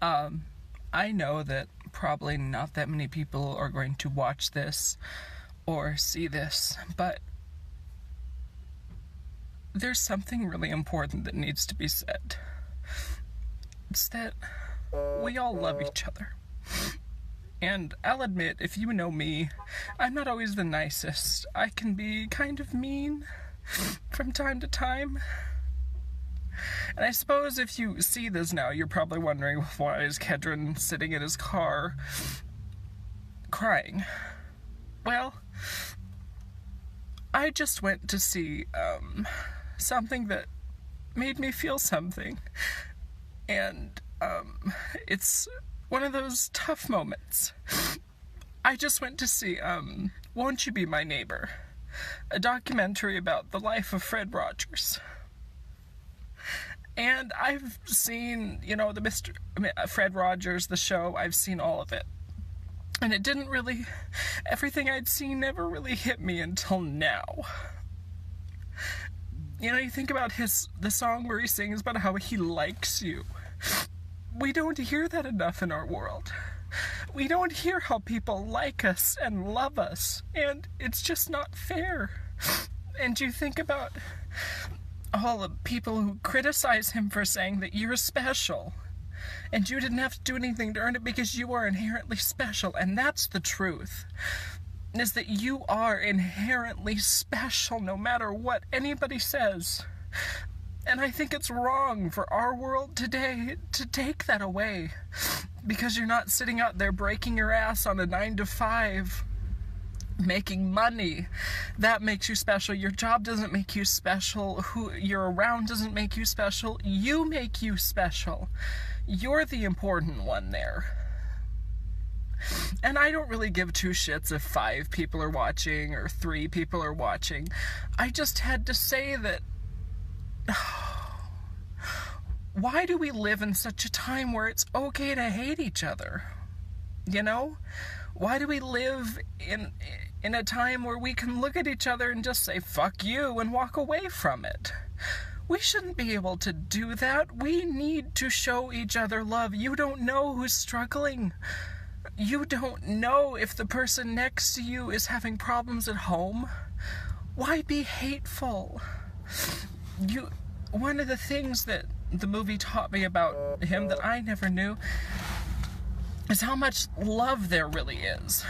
I know that probably not that many people are going to watch this or see this, but there's something really important that needs to be said. It's that we all love each other. And I'll admit, if you know me, I'm not always the nicest. I can be kind of mean from time to time. And I suppose if you see this now, you're probably wondering, why is Kedron sitting in his car crying? Well, I just went to see something that made me feel something. And it's one of those tough moments. I just went to see Won't You Be My Neighbor? A documentary about the life of Fred Rogers. And I've seen, Fred Rogers, the show, I've seen all of it. And it didn't really, everything I'd seen never really hit me until now. You think about the song where he sings about how he likes you. We don't hear that enough in our world. We don't hear how people like us and love us, and it's just not fair. And you think about all the people who criticize him for saying that you're special, and you didn't have to do anything to earn it because you are inherently special, and that's the truth, is that you are inherently special no matter what anybody says. And I think it's wrong for our world today to take that away, because you're not sitting out there breaking your ass on a 9-to-5 making money. That makes you special. Your job doesn't make you special. Who you're around doesn't make you special. You make you special. You're the important one there. And I don't really give two shits if 5 people are watching or 3 people are watching. I just had to say that why do we live in such a time where it's okay to hate each other? Why do we live in a time where we can look at each other and just say, fuck you, and walk away from it? We shouldn't be able to do that. We need to show each other love. You don't know who's struggling. You don't know if the person next to you is having problems at home. Why be hateful? One of the things that the movie taught me about him that I never knew is how much love there really is.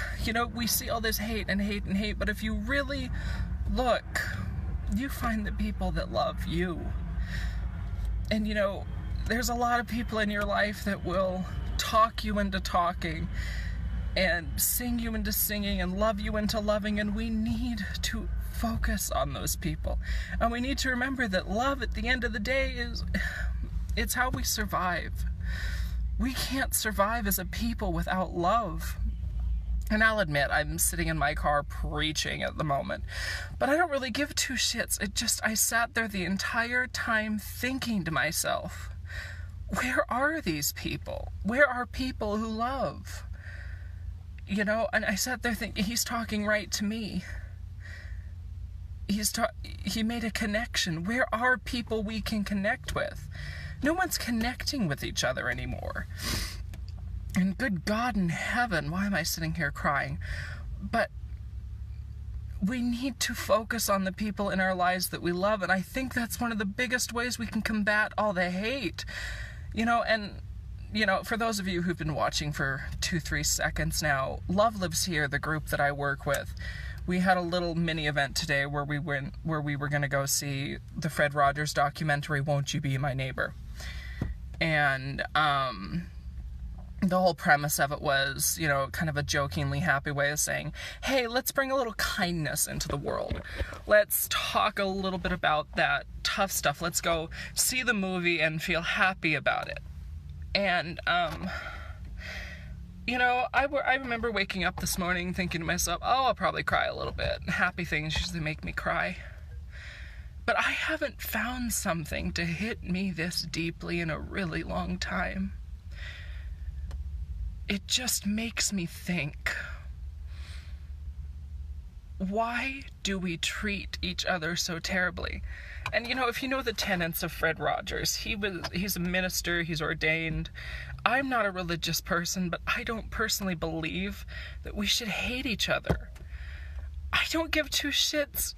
We see all this hate and hate and hate, but if you really look, you find the people that love you. And there's a lot of people in your life that will talk you into talking and sing you into singing and love you into loving, and we need to focus on those people. And we need to remember that love at the end of the day it's how we survive. We can't survive as a people without love. And I'll admit, I'm sitting in my car preaching at the moment, but I don't really give two shits. I sat there the entire time thinking to myself, where are these people? Where are people who love? And I sat there thinking, he's talking right to me. He made a connection. Where are people we can connect with? No one's connecting with each other anymore. And good God in heaven, why am I sitting here crying? But we need to focus on the people in our lives that we love, and I think that's one of the biggest ways we can combat all the hate. For those of you who've been watching for 2-3 seconds now, Love Lives Here, the group that I work with, we had a little mini event today where we were going to go see the Fred Rogers documentary, Won't You Be My Neighbor? And the whole premise of it was, kind of a jokingly happy way of saying, hey, let's bring a little kindness into the world. Let's talk a little bit about that tough stuff. Let's go see the movie and feel happy about it. And, I remember waking up this morning thinking to myself, I'll probably cry a little bit. Happy things usually make me cry. But I haven't found something to hit me this deeply in a really long time. It just makes me think. why do we treat each other so terribly? And if you know the tenets of Fred Rogers, he's a minister, he's ordained. I'm not a religious person, but I don't personally believe that we should hate each other. I don't give two shits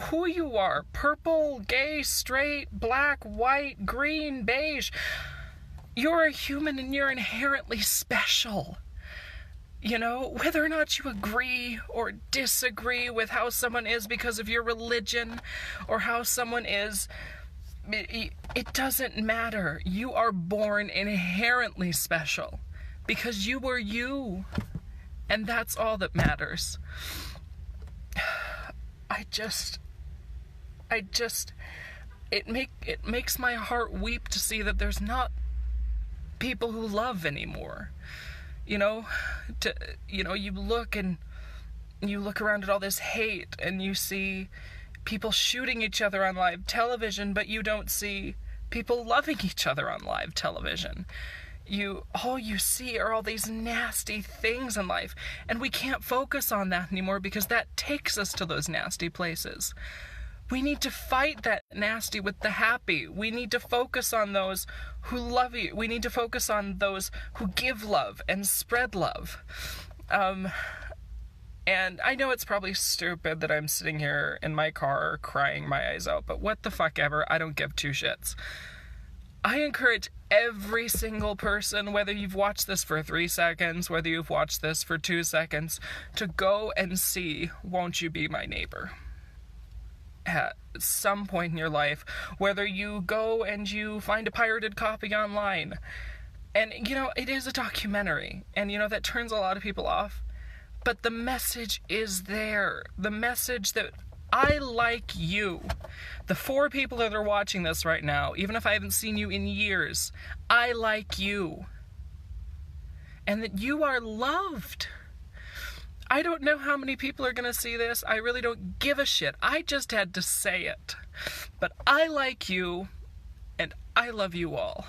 who you are. Purple, gay, straight, black, white, green, beige. You're a human and you're inherently special. Whether or not you agree or disagree with how someone is because of your religion or how someone is, it doesn't matter. You are born inherently special because you were you, and that's all that matters. It makes my heart weep to see that there's not people who love anymore. You look around at all this hate and you see people shooting each other on live television, but you don't see people loving each other on live television. All you see are all these nasty things in life, and we can't focus on that anymore because that takes us to those nasty places. We need to fight that nasty with the happy. We need to focus on those who love you. We need to focus on those who give love and spread love. And I know it's probably stupid that I'm sitting here in my car crying my eyes out, but what the fuck ever, I don't give two shits. I encourage every single person, whether you've watched this for 3 seconds, whether you've watched this for 2 seconds, to go and see Won't You Be My Neighbor at some point in your life, whether you go and you find a pirated copy online. And, it is a documentary, and, that turns a lot of people off, but the message is there. The message that I like you. The 4 people that are watching this right now, even if I haven't seen you in years, I like you. And that you are loved. I don't know how many people are going to see this. I really don't give a shit. I just had to say it. But I like you, and I love you all.